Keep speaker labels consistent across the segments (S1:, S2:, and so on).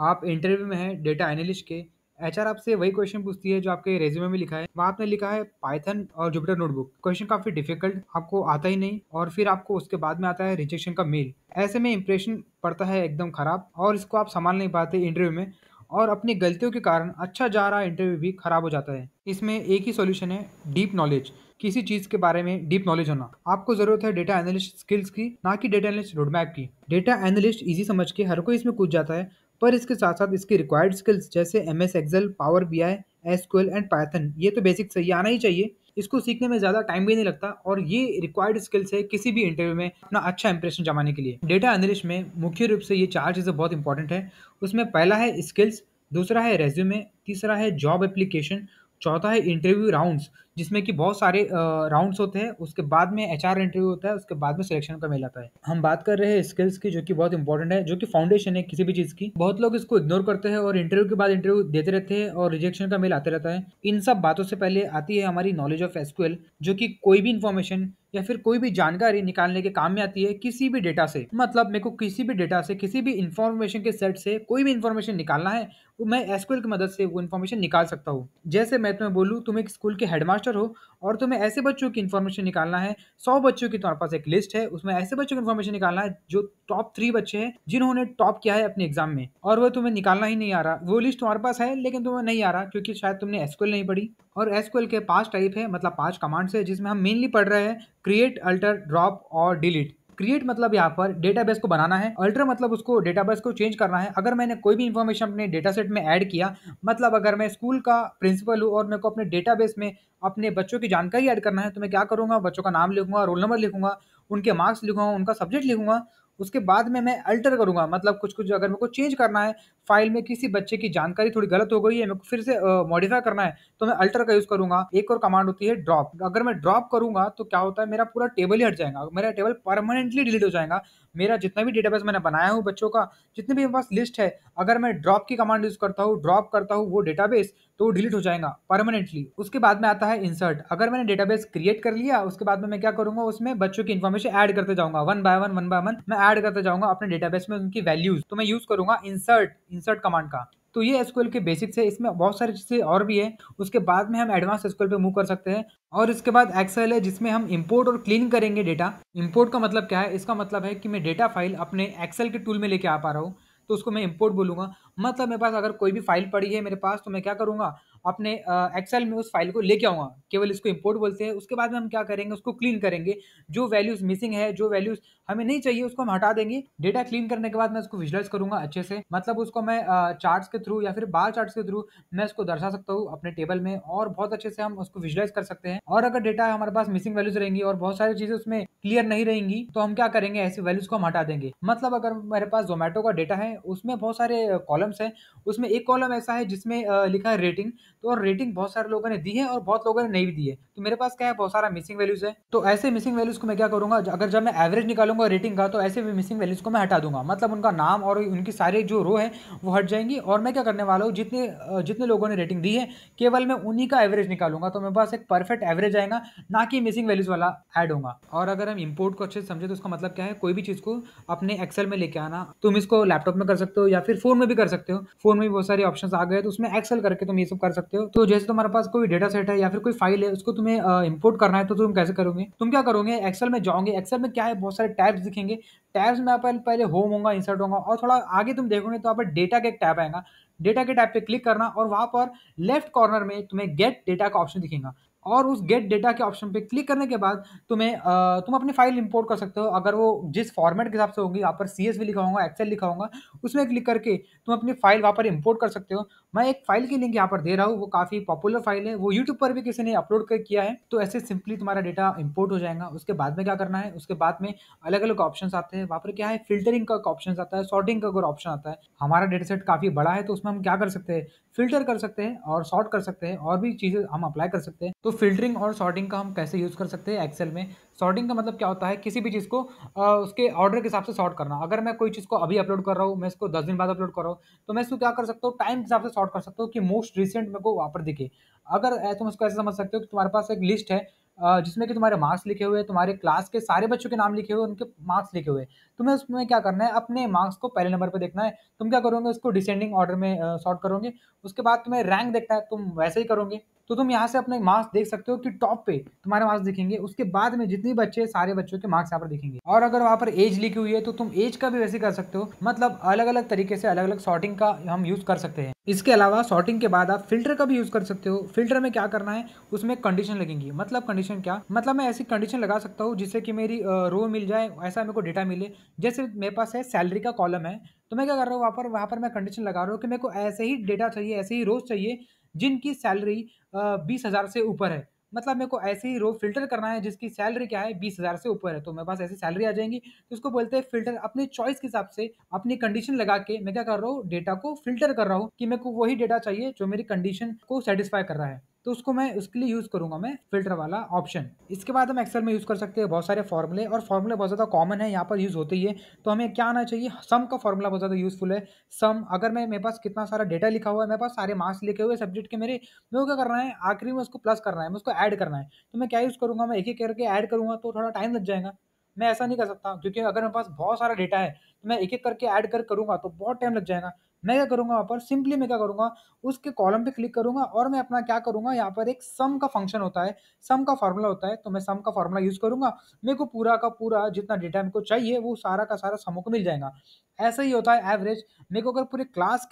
S1: आप इंटरव्यू में हैं डेटा एनालिस्ट के, एचआर आपसे वही क्वेश्चन पूछती है जो आपके रेज्यूमे में लिखा है। वहाँ आपने लिखा है पाइथन और जुपिटर नोटबुक। क्वेश्चन काफ़ी डिफिकल्ट, आपको आता ही नहीं और फिर आपको उसके बाद में आता है रिजेक्शन का मेल। ऐसे में इंप्रेशन पड़ता है एकदम खराब और इसको आप संभाल नहीं पाते इंटरव्यू में और अपनी गलतियों के कारण अच्छा जा रहा इंटरव्यू भी खराब हो जाता है। इसमें एक ही सॉल्यूशन है, डीप नॉलेज। किसी चीज़ के बारे में डीप नॉलेज होना। आपको ज़रूरत है डेटा एनालिस्ट स्किल्स की, ना कि डेटा एनालिस्ट रोडमैप की। डेटा एनालिस्ट इजी समझ के हर कोई इसमें कूद जाता है, पर इसके साथ साथ इसकी रिक्वायर्ड स्किल्स जैसे MS Excel, power BI, SQL and Python, ये तो बेसिक सही आना ही चाहिए। इसको सीखने में ज़्यादा टाइम भी नहीं लगता और ये रिक्वायर्ड स्किल्स है किसी भी इंटरव्यू में अपना अच्छा इंप्रेशन जमाने के लिए। डेटा एनालिस्ट में मुख्य रूप से ये चार चीज़ें बहुत इंपॉर्टेंट है। उसमें पहला है स्किल्स, दूसरा है रेज्यूमे, तीसरा है जॉब एप्लीकेशन, चौथा है इंटरव्यू राउंड्स जिसमें कि बहुत सारे राउंड्स होते हैं। उसके बाद में एचआर इंटरव्यू होता है, उसके बाद में सिलेक्शन का मेल आता है। हम बात कर रहे हैं स्किल्स की, जो कि बहुत इंपॉर्टेंट है, जो कि फाउंडेशन है किसी भी चीज़ की। बहुत लोग इसको इग्नोर करते हैं और इंटरव्यू के बाद इंटरव्यू देते रहते हैं और रिजेक्शन का मेल आते रहता है। इन सब बातों से पहले आती है हमारी नॉलेज ऑफ एसक्यूएल, जो कि कोई भी इंफॉर्मेशन या फिर कोई भी जानकारी निकालने के काम में आती है किसी भी डेटा से। मतलब मेरे को किसी भी डेटा से, किसी भी इंफॉर्मेशन के सेट से कोई भी इंफॉर्मेशन निकालना है, वो मैं एसक्यूएल की मदद से वो इन्फॉर्मेशन निकाल सकता हूँ। जैसे मैं तुम्हें बोलूँ, तुम एक स्कूल के हेडमास्टर हो और तुम्हें ऐसे बच्चों की इन्फॉर्मेशन निकालना है। 100 बच्चों की तुम्हारे पास एक लिस्ट है, उसमें ऐसे बच्चों की इन्फॉर्मेशन निकालना है जो टॉप 3 बच्चे हैं जिन्होंने टॉप किया है अपने एग्जाम में, और वो तुम्हें निकालना ही नहीं आ रहा। वो लिस्ट तुम्हारे पास है लेकिन तुम्हें नहीं आ रहा क्योंकि शायद तुमने एसक्यूएल नहीं पढ़ी। और एसक्यूएल के 5 टाइप है, मतलब 5 कमांड्स है जिसमें हम मेनली पढ़ रहे हैं क्रिएट, अल्टर, ड्रॉप और डिलीट। क्रिएट मतलब यहाँ पर डेटाबेस को बनाना है, अल्टर मतलब उसको डेटाबेस को चेंज करना है। अगर मैंने कोई भी इंफॉर्मेशन अपने डेटा सेट में ऐड किया, मतलब अगर मैं स्कूल का प्रिंसिपल हूँ और मेरे को अपने डेटाबेस में अपने बच्चों की जानकारी ऐड करना है, तो मैं क्या करूँगा, बच्चों का नाम लिखूंगा, रोल नंबर लिखूंगा, उनके मार्क्स लिखूंगा, उनका सब्जेक्ट लिखूंगा। उसके बाद में मैं अल्टर करूंगा, मतलब कुछ कुछ अगर मेरे को चेंज करना है, फाइल में किसी बच्चे की जानकारी थोड़ी गलत हो गई है, मेरे को फिर से मॉडिफाई करना है, तो मैं अल्टर का यूज करूंगा। एक और कमांड होती है ड्रॉप। अगर मैं ड्रॉप करूंगा तो क्या होता है, मेरा पूरा टेबल ही हट जाएगा, मेरा टेबल परमानेंटली डिलीट हो जाएगा। मेरा जितना भी डेटाबेस मैंने बनाया हूँ बच्चों का, जितने भी मेरे पास लिस्ट है, अगर मैं ड्रॉप की कमांड यूज करता हूँ, ड्रॉप करता हूँ वो डेटाबेस, तो वो डिलीट हो जाएगा परमानेंटली। उसके बाद में आता है इंसर्ट। अगर मैंने डेटाबेस क्रिएट कर लिया, उसके बाद में मैं क्या करूंगा, उसमें बच्चों की इन्फॉर्मेशन ऐड करते जाऊंगा, वन बाय वन मैं ऐड करते जाऊंगा अपने डेटाबेस में उनकी वैल्यूज। तो मैं यूज करूंगा इंसर्ट कमांड का। तो ये एसक्यूएल के बेसिक्स है, इसमें बहुत सारी चीजें और भी है। उसके बाद में हम एडवांस एसक्यूएल पे मूव कर सकते हैं। और इसके बाद एक्सेल है जिसमें हम इंपोर्ट और क्लीन करेंगे डेटा। इंपोर्ट का मतलब क्या है, इसका मतलब है कि मैं डेटा फाइल अपने एक्सेल के टूल में लेके आ पा रहा हूँ, तो उसको मैं इंपोर्ट बोलूंगा। मतलब मेरे पास अगर कोई भी फाइल पड़ी है मेरे पास, तो मैं क्या करूंगा, अपने एक्सेल में उस फाइल को लेके आऊंगा, केवल इसको इंपोर्ट बोलते हैं। उसके बाद में हम क्या करेंगे, उसको क्लीन करेंगे। जो वैल्यूज मिसिंग है, जो वैल्यूज हमें नहीं चाहिए, उसको हम हटा देंगे। डेटा क्लीन करने के बाद मैं उसको विजुलाइज करूंगा अच्छे से, मतलब उसको मैं चार्ट्स के थ्रू या फिर बार चार्ट्स के थ्रू मैं उसको दर्शा सकता हूँ अपने टेबल में, और बहुत अच्छे से हम उसको विजुलाइज कर सकते हैं। और अगर डेटा हमारे पास मिसिंग वैल्यूज रहेंगी और बहुत सारी चीजें उसमें क्लियर नहीं रहेंगी, तो हम क्या करेंगे, ऐसी वैल्यूज को हम हटा देंगे। मतलब अगर मेरे पास जोमेटो का डेटा है, उसमें बहुत सारे कॉलम्स हैं, उसमें एक कॉलम ऐसा है जिसमें लिखा है रेटिंग। तो रेटिंग बहुत सारे लोगों ने दी है और बहुत लोगों ने नहीं भी दी है, तो मेरे पास क्या है, बहुत सारा मिसिंग वैल्यूज है। तो ऐसे मिसिंग वैल्यूज को मैं क्या करूंगा, अगर जब मैं एवरेज निकालूंगा रेटिंग का, तो ऐसे मिसिंग वैल्यूज को मैं हटा दूंगा। मतलब उनका नाम और उनकी सारी जो रो है वो हट जाएंगी, और मैं क्या करने वाला हूँ, जितने जितने लोगों ने रेटिंग दी है, केवल मैं उन्हीं का एवरेज निकालूंगा, तो मेरे पास एक परफेक्ट एवरेज आएगा, ना कि मिसिंग वैल्यूज वाला ऐड होगा। और अगर हम इंपोर्ट को अच्छे से समझे, तो उसका मतलब क्या है, कोई भी चीज को अपने एक्सेल में लेके आना। तुम इसको लैपटॉप में कर सकते हो या फिर फोन में भी कर सकते हो, फोन में भी बहुत सारे ऑप्शंस आ गए, तो उसमें एक्सेल करके तुम ये सब कर सकते हो। तो जैसे तुम्हारे पास कोई डेटा सेट है या फिर कोई फाइल है, उसको तुम्हें इंपोर्ट करना है, तो तुम कैसे करोगे, तुम क्या करोगे, एक्सेल में जाओगे। एक्सेल में क्या है, बहुत सारे टैब्स दिखेंगे। टैब्स में पहले होम होगा, इंसर्ट होगा, और थोड़ा आगे तुम देखोगे तो यहाँ पर डेटा का एक टैब आएगा। डेटा के टैब पे क्लिक करना और वहां पर लेफ्ट कॉर्नर में तुम्हें गेट डेटा का ऑप्शन दिखेगा, और उस गेट डेटा के ऑप्शन पे क्लिक करने के बाद तुम अपनी फाइल इंपोर्ट कर सकते हो। अगर वो जिस फॉर्मेट के हिसाब से होगी, यहाँ पर CSV लिखा होगा, एक्सेल लिखा होगा, उसमें क्लिक करके तुम अपनी फाइल वहाँ पर इंपोर्ट कर सकते हो। मैं एक फाइल की लिंक यहाँ पर दे रहा हूँ, वो काफ़ी पॉपुलर फाइल है, वो यूट्यूब पर भी किसी ने अपलोड कर किया है। तो ऐसे सिंपली तुम्हारा डेटा इंपोर्ट हो जाएगा। उसके बाद में क्या करना है, उसके बाद में अलग अलग ऑप्शन आते हैं। वहाँ पर क्या है, फिल्टरिंग का ऑप्शन आता है, सॉर्टिंग का ऑप्शन आता है। हमारा डेटा सेट काफ़ी बड़ा है, तो उसमें हम क्या कर सकते हैं, फिल्टर कर सकते हैं और सॉर्ट कर सकते हैं, और भी चीज़ें हम अप्लाई कर सकते हैं। तो फिल्टरिंग और सॉर्टिंग का हम कैसे यूज़ कर सकते हैं एक्सेल में। सॉर्टिंग का मतलब क्या होता है, किसी भी चीज़ को उसके ऑर्डर के हिसाब से सॉर्ट करना। अगर मैं कोई चीज़ को अभी अपलोड कर रहा हूँ, मैं इसको 10 दिन बाद अपलोड कर रहा हूँ, तो मैं इसको क्या कर सकता हूँ, टाइम के हिसाब से सॉर्ट कर सकता हूँ कि मोस्ट रिसेंट मेरे को वहाँ पर दिखे। अगर तुम इसको ऐसे समझ सकते हो कि तुम्हारे पास एक लिस्ट है, जिसमें कि तुम्हारे मार्क्स लिखे हुए हैं, तुम्हारे क्लास के सारे बच्चों के नाम लिखे हुए हैं, उनके मार्क्स लिखे हुए हैं। तुम्हें उसमें क्या करना है, अपने मार्क्स को पहले नंबर पे देखना है। तुम क्या करोगे, उसको डिसेंडिंग ऑर्डर में सॉर्ट करोगे। उसके बाद तुम्हें रैंक देखना है, तुम वैसे ही करोगे। तो तुम यहाँ से अपने मार्क्स देख सकते हो कि टॉप पे तुम्हारे मार्क्स दिखेंगे। उसके बाद में जितनी बच्चे, सारे बच्चों के मार्क्स यहाँ पर दिखेंगे। और अगर वहाँ पर एज लिखी हुई है तो तुम एज का भी वैसे कर सकते हो। मतलब अलग अलग तरीके से अलग अलग सॉर्टिंग का हम यूज कर सकते हैं। इसके अलावा सॉर्टिंग के बाद आप फिल्टर का भी यूज कर सकते हो। फिल्टर में क्या करना है, उसमें कंडीशन लगेंगी। मतलब कंडीशन क्या, मतलब मैं ऐसी कंडीशन लगा सकता हूँ जिससे कि मेरी रो मिल जाए, ऐसा मेरे को डेटा मिले। जैसे मेरे पास है सैलरी का कॉलम है, तो मैं क्या कर रहा हूँ, वहाँ पर मैं कंडीशन लगा रहा हूँ कि मेरे को ऐसे ही डेटा चाहिए, ऐसे ही रोज चाहिए जिनकी सैलरी 20,000 से ऊपर है। मतलब मेरे को ऐसे ही रो फिल्टर करना है जिसकी सैलरी क्या है, 20,000 से ऊपर है। तो मेरे पास ऐसी सैलरी आ जाएंगी, तो उसको बोलते हैं फिल्टर। अपनी चॉइस के हिसाब से अपनी कंडीशन लगा के मैं क्या कर रहा हूँ, डेटा को फिल्टर कर रहा हूँ कि मेरे को वही डेटा चाहिए जो मेरी कंडीशन को सेटिस्फाई कर रहा है। तो उसको मैं उसके लिए यूज करूंगा मैं फिल्टर वाला ऑप्शन। इसके बाद हम एक्सेल में यूज कर सकते हैं बहुत सारे फॉर्मूले, और फॉर्मूले बहुत ज्यादा कॉमन है, यहाँ पर यूज होते ही है। तो हमें क्या आना चाहिए, सम का फॉर्मूला बहुत ज्यादा यूजफुल है। सम, अगर मैं, मेरे पास कितना सारा डेटा लिखा हुआ है, मेरे पास सारे मार्क्स लिखे हुए सब्जेक्ट के मेरे को क्या करना है, आखिरी में उसको प्लस करना है, मैं उसको ऐड करना है। तो मैं क्या यूज करूंगा, मैं एक एक करके ऐड करूंगा तो थोड़ा टाइम लग जाएगा। मैं ऐसा नहीं कर सकता, क्योंकि अगर मेरे पास बहुत सारा डेटा है तो मैं एक एक करके ऐड कर करूंगा तो बहुत टाइम लग जाएगा। मैं क्या करूंगा, वहाँ पर सिंपली मैं क्या करूंगा, उसके कॉलम पे क्लिक करूंगा और मैं अपना क्या करूंगा, यहाँ पर एक सम का फंक्शन होता है, सम का फॉर्मूला होता है। तो मैं सम का फॉर्मूला यूज करूंगा, मेरे को पूरा का पूरा जितना डेटा मेरे को चाहिए वो सारा का सारा समूह को मिल जाएगा। ऐसा ही होता है एवरेज। मेरे को अगर पूरे क्लास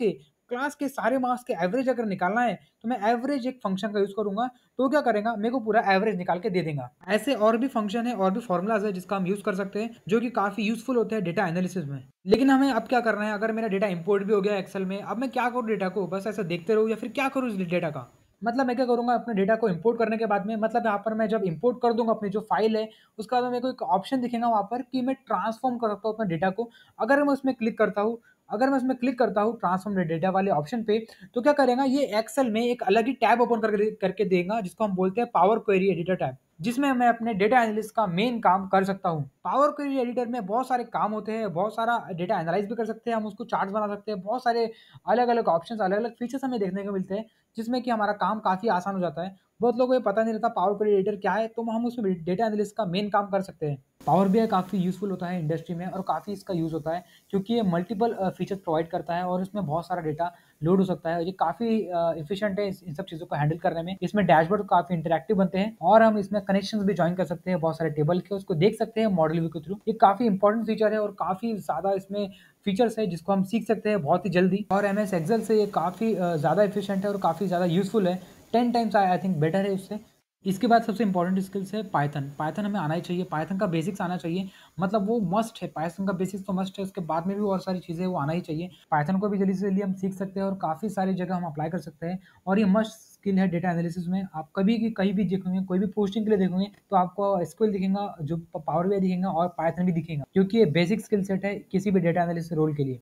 S1: के सारे मार्क्स के एवरेज अगर निकालना है तो मैं एवरेज एक फंक्शन का यूज करूंगा। तो क्या करेगा, मेरे को पूरा एवरेज निकाल के दे देगा। ऐसे और भी फंक्शन है और भी फॉर्मुलाज है जिसका हम यूज कर सकते हैं, जो कि काफी यूजफुल होते हैं डेटा एनालिसिस में। लेकिन हमें अब क्या करना है, अगर मेरा डेटा इंपोर्ट भी हो गया एक्सेल में, अब मैं क्या करूँ, डेटा को बस ऐसे देखते रहूँ या फिर क्या करूँ इस डेटा का। मतलब मैं क्या करूंगा, अपने डेटा को इंपोर्ट करने के बाद में, मतलब यहाँ पर मैं जब इंपोर्ट कर दूंगा अपनी जो फाइल है, उसके बाद में मेरे को एक ऑप्शन दिखेगा वहाँ पर कि मैं ट्रांसफॉर्म कर सकता हूँ अपने डेटा को। अगर मैं उसमें क्लिक करता हूँ, ट्रांसफॉर्म डेटा वाले ऑप्शन पे, तो क्या करेगा, ये एक्सेल में एक अलग ही टैब ओपन करके करके देगा, जिसको हम बोलते हैं पावर क्वेरी एडिटर टैब, जिसमें मैं अपने डेटा एनालिस्ट का मेन काम कर सकता हूँ। पावर क्वेरी एडिटर में बहुत सारे काम होते हैं, बहुत सारा डेटा एनालाइज भी कर सकते हैं, हम उसको चार्ट बना सकते हैं, बहुत सारे अलग अलग ऑप्शन, अलग अलग फीचर्स हमें देखने को मिलते हैं, जिसमें कि हमारा काम काफी आसान हो जाता है। बहुत लोगों को ये पता नहीं रहता पावर क्वेरी एडिटर क्या है, तो हम उसमें डेटा एनालिस्ट का मेन काम कर सकते हैं। पावर बीआई काफ़ी यूज़फुल होता है इंडस्ट्री में, और काफ़ी इसका यूज़ होता है, क्योंकि ये मल्टीपल फीचर्स प्रोवाइड करता है और इसमें बहुत सारा डेटा लोड हो सकता है। ये काफ़ी एफिशिएंट है इन सब चीज़ों को हैंडल करने में। इसमें डैशबोर्ड काफ़ी इंटरैक्टिव बनते हैं, और हम इसमें कनेक्शंस भी जॉइन कर सकते हैं बहुत सारे टेबल के, उसको देख सकते हैं मॉडल व्यू के थ्रू। ये काफ़ी इंपॉर्टेंट फीचर है और काफ़ी ज़्यादा इसमें फीचर्स है जिसको हम सीख सकते हैं बहुत ही जल्दी। और एमएस एक्सेल से ये काफ़ी ज़्यादा एफिशिएंट है और काफ़ी ज़्यादा यूज़फुल है। 10 टाइम्स आई थिंक बेटर है उससे। इसके बाद सबसे इंपॉर्टेंट स्किल्स है पाइथन। पाइथन हमें आना ही चाहिए, पाइथन का बेसिक्स आना चाहिए। मतलब वो मस्ट है, पाइथन का बेसिक्स तो मस्ट है, उसके बाद में भी और सारी चीज़ें वो आना ही चाहिए। पाइथन को भी जल्दी से जल्दी हम सीख सकते हैं और काफ़ी सारी जगह हम अप्लाई कर सकते हैं। और ये मस्ट स्किल है डेटा एनालिसिस में। आप कभी भी कहीं भी देखेंगे, कोई भी पोस्टिंग के लिए देखेंगे, तो आपको एसक्यूएल दिखेगा, जो पावर बीआई दिखेगा, और पाइथन भी दिखेगा, क्योंकि ये बेसिक स्किल सेट है किसी भी डेटा एनालिसिस रोल के लिए।